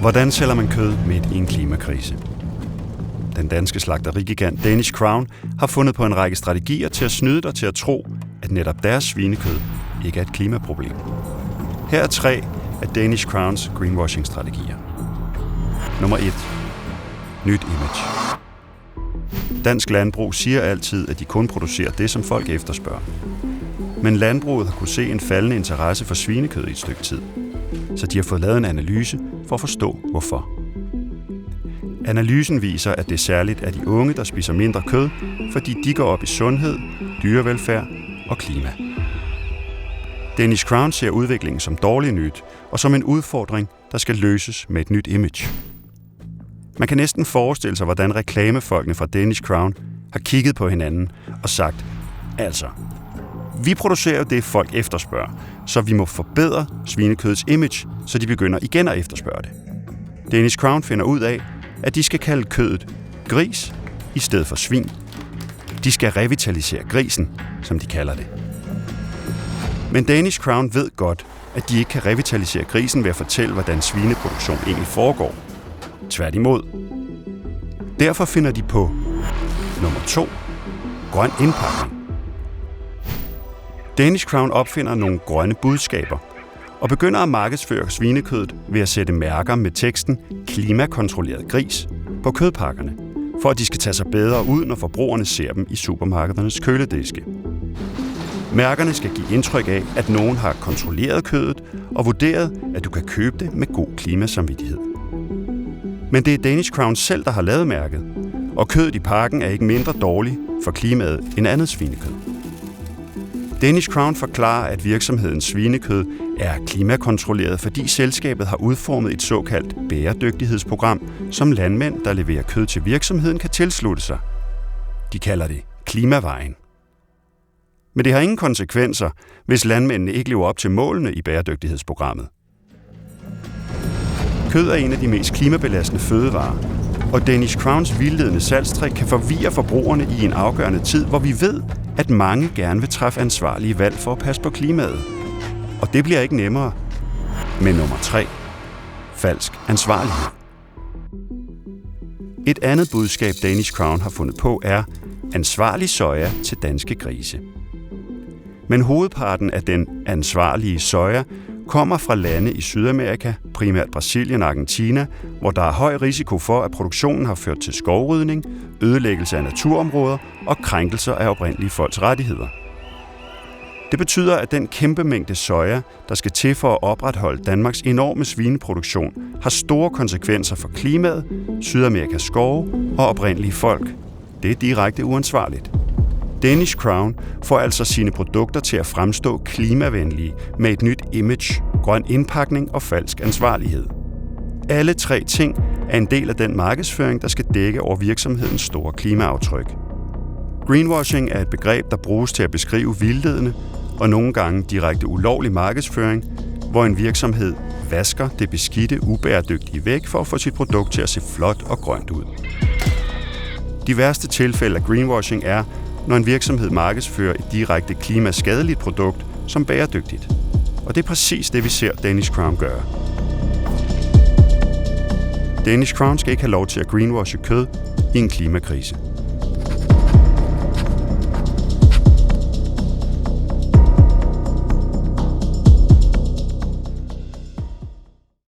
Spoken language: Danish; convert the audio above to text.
Hvordan sælger man kød midt i en klimakrise? Den danske slagterigigant Danish Crown har fundet på en række strategier til at snyde dig til at tro, at netop deres svinekød ikke er et klimaproblem. Her er 3 af Danish Crowns greenwashing-strategier. Nummer 1. Nyt image. Dansk landbrug siger altid, at de kun producerer det, som folk efterspørger. Men landbruget har kunnet se en faldende interesse for svinekød i et stykke tid, så de har fået lavet en analyse for at forstå, hvorfor. Analysen viser, at det særligt er de unge, der spiser mindre kød, fordi de går op i sundhed, dyrevelfærd og klima. Danish Crown ser udviklingen som dårligt nyt og som en udfordring, der skal løses med et nyt image. Man kan næsten forestille sig, hvordan reklamefolkene fra Danish Crown har kigget på hinanden og sagt, altså, vi producerer jo det, folk efterspørger, så vi må forbedre svinekødets image, så de begynder igen at efterspørge det. Danish Crown finder ud af, at de skal kalde kødet gris i stedet for svin. De skal revitalisere grisen, som de kalder det. Men Danish Crown ved godt, at de ikke kan revitalisere grisen ved at fortælle, hvordan svineproduktion egentlig foregår. Tværtimod. Derfor finder de på nummer 2. Grøn indpakning. Danish Crown opfinder nogle grønne budskaber og begynder at markedsføre svinekødet ved at sætte mærker med teksten klimakontrolleret gris på kødpakkerne, for at de skal tage sig bedre ud, når forbrugerne ser dem i supermarkedernes kølediske. Mærkerne skal give indtryk af, at nogen har kontrolleret kødet og vurderet, at du kan købe det med god klimasamvittighed. Men det er Danish Crown selv, der har lavet mærket, og kødet i pakken er ikke mindre dårligt for klimaet end andet svinekød. Danish Crown forklarer, at virksomhedens svinekød er klimakontrolleret, fordi selskabet har udformet et såkaldt bæredygtighedsprogram, som landmænd, der leverer kød til virksomheden, kan tilslutte sig. De kalder det klimavejen. Men det har ingen konsekvenser, hvis landmændene ikke lever op til målene i bæredygtighedsprogrammet. Kød er en af de mest klimabelastende fødevarer, og Danish Crowns vildledende salgstrik kan forvirre forbrugerne i en afgørende tid, hvor vi ved, at mange gerne vil træffe ansvarlige valg for at passe på klimaet. Og det bliver ikke nemmere. Men nummer 3. Falsk ansvarlighed. Et andet budskab, Danish Crown har fundet på, er ansvarlig soja til danske grise. Men hovedparten af den ansvarlige soja kommer fra lande i Sydamerika, primært Brasilien og Argentina, hvor der er høj risiko for, at produktionen har ført til skovrydning, ødelæggelse af naturområder og krænkelser af oprindelige folks rettigheder. Det betyder, at den kæmpe mængde soja, der skal til for at opretholde Danmarks enorme svineproduktion, har store konsekvenser for klimaet, Sydamerikas skove og oprindelige folk. Det er direkte uansvarligt. Danish Crown får altså sine produkter til at fremstå klimavenlige med et nyt image, grøn indpakning og falsk ansvarlighed. Alle 3 ting er en del af den markedsføring, der skal dække over virksomhedens store klimaaftryk. Greenwashing er et begreb, der bruges til at beskrive vildledende og nogle gange direkte ulovlig markedsføring, hvor en virksomhed vasker det beskidte, ubæredygtige væk for at få sit produkt til at se flot og grønt ud. De værste tilfælde af greenwashing er, når en virksomhed markedsfører et direkte klimaskadeligt produkt som bæredygtigt. Og det er præcis det, vi ser Danish Crown gøre. Danish Crown skal ikke have lov til at greenwashe kød i en klimakrise.